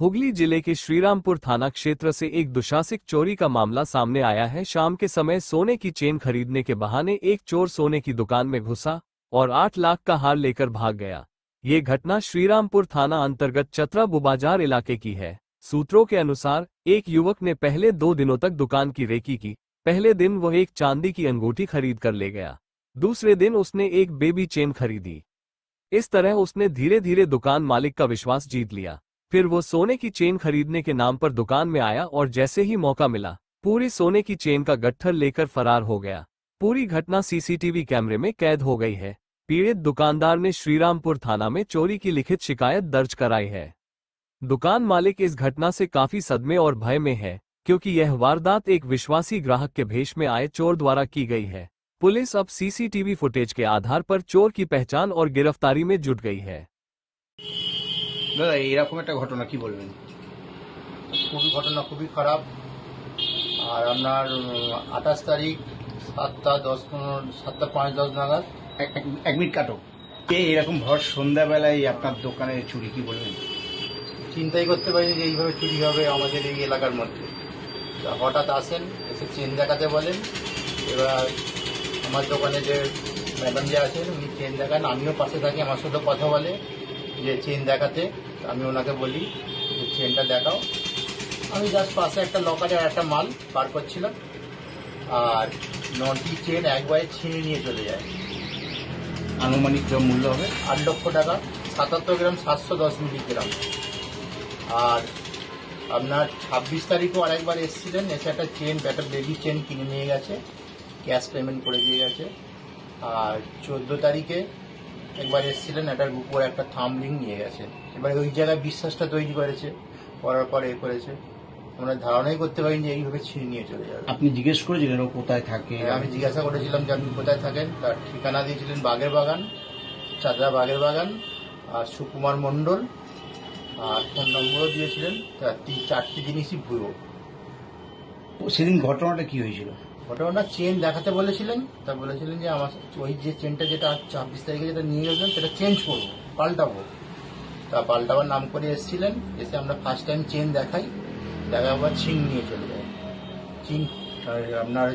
हुगली जिले के श्रीरामपुर थाना क्षेत्र से एक दुशासिक चोरी का मामला सामने आया है। शाम के समय सोने की चेन खरीदने के बहाने एक चोर सोने की दुकान में घुसा और 8 लाख का हार लेकर भाग गया। ये घटना श्रीरामपुर थाना अंतर्गत चतरा बुबाजार इलाके की है। सूत्रों के अनुसार एक युवक ने पहले 2 दिनों तक दुकान की रेकी की। पहले दिन वह एक चांदी की अंगूठी खरीद कर ले गया। दूसरे दिन उसने एक बेबी चेन खरीदी। इस तरह उसने धीरे धीरे दुकान मालिक का विश्वास जीत लिया। फिर वो सोने की चेन खरीदने के नाम पर दुकान में आया और जैसे ही मौका मिला पूरी सोने की चेन का गट्ठर लेकर फरार हो गया। पूरी घटना सीसीटीवी कैमरे में कैद हो गई है। पीड़ित दुकानदार ने श्रीरामपुर थाना में चोरी की लिखित शिकायत दर्ज कराई है। दुकान मालिक इस घटना से काफी सदमे और भय में है, क्योंकि यह वारदात एक विश्वासी ग्राहक के भेष में आए चोर द्वारा की गई है। पुलिस अब सीसीटीवी फुटेज के आधार पर चोर की पहचान और गिरफ्तारी में जुट गई है। দাদা এরকম একটা ঘটনা কি বলবেন? খুবই ঘটনা খুবই খারাপ। আর আপনার 28 তারিখ 7টা 5-10 নাগাদ এক মিনিট কাটো। এরকম ভর সন্ধ্যাবেলায় আপনার দোকানে চুরি, কি বলবেন? চিন্তাই করতে পারিনি যে এইভাবে চুরি হবে আমাদের এই এলাকার মধ্যে। হঠাৎ আসেন, এসে চেন দেখাতে বলেন। এবার আমার দোকানে যে ম্যাডাম যে আছেন উনি চেন দেখান, আমিও পাশে থাকি, আমার সাথে কথা বলে যে চেন দেখাতে। আমি ওনাকে বলি যে চেনটা দেখাও। আমি জাস্ট পাশে একটা লকারে আর একটা মাল বার করছিলাম, আর 9টি চেন একবারে ছিনে নিয়ে চলে যায়। আনুমানিক যা মূল্য হবে 8 লক্ষ টাকা, 77 গ্রাম 710 মিলিগ্রাম। আর আপনার 26 তারিখও আরেকবার এসেছিলেন, এসে একটা চেন, একটা বেবি চেন কিনে নিয়ে গেছে, ক্যাশ পেমেন্ট করে দিয়ে গেছে। আর 14 তারিখে একবার এসেছিলেন, এটার উপর একটা থাম্ব রিং নিয়ে গেছে। এবার ওই জায়গায় বিশ্বাসটা তৈরি করেছে, করার পর এ করেছে। আমরা ধারণাই করতে পারিনি যে এইভাবে ছিনিয়ে নিয়ে চলে যাবে। আপনি জিজ্ঞেস করেছিলেন ও কোথায় থাকে? আমি জিজ্ঞাসা করেছিলাম যে আপনি কোথায় থাকেন। তার ঠিকানা দিয়েছিলেন বাগের বাগান, চাদরা বাগের বাগান, আর সুকুমার মণ্ডল, আর ফোন নম্বরও দিয়েছিলেন। তার 4টি জিনিসই ভুয়ো। সেদিন ঘটনাটা কি হয়েছিল? ঘটনা চেন দেখাতে বলেছিলেন, তা বলেছিলেন যে আমার ওই যে চেনটা যেটা 26 তারিখে যেটা নিয়ে গেছিলেন সেটা চেঞ্জ করবো, পাল্টাবো। তা পাল্টাবার নাম করে এসেছিলেন। এসে আমরা ফার্স্ট টাইম চেন দেখাই, দেখাবার ছিন নিয়ে চলে যায়। চিন আপনার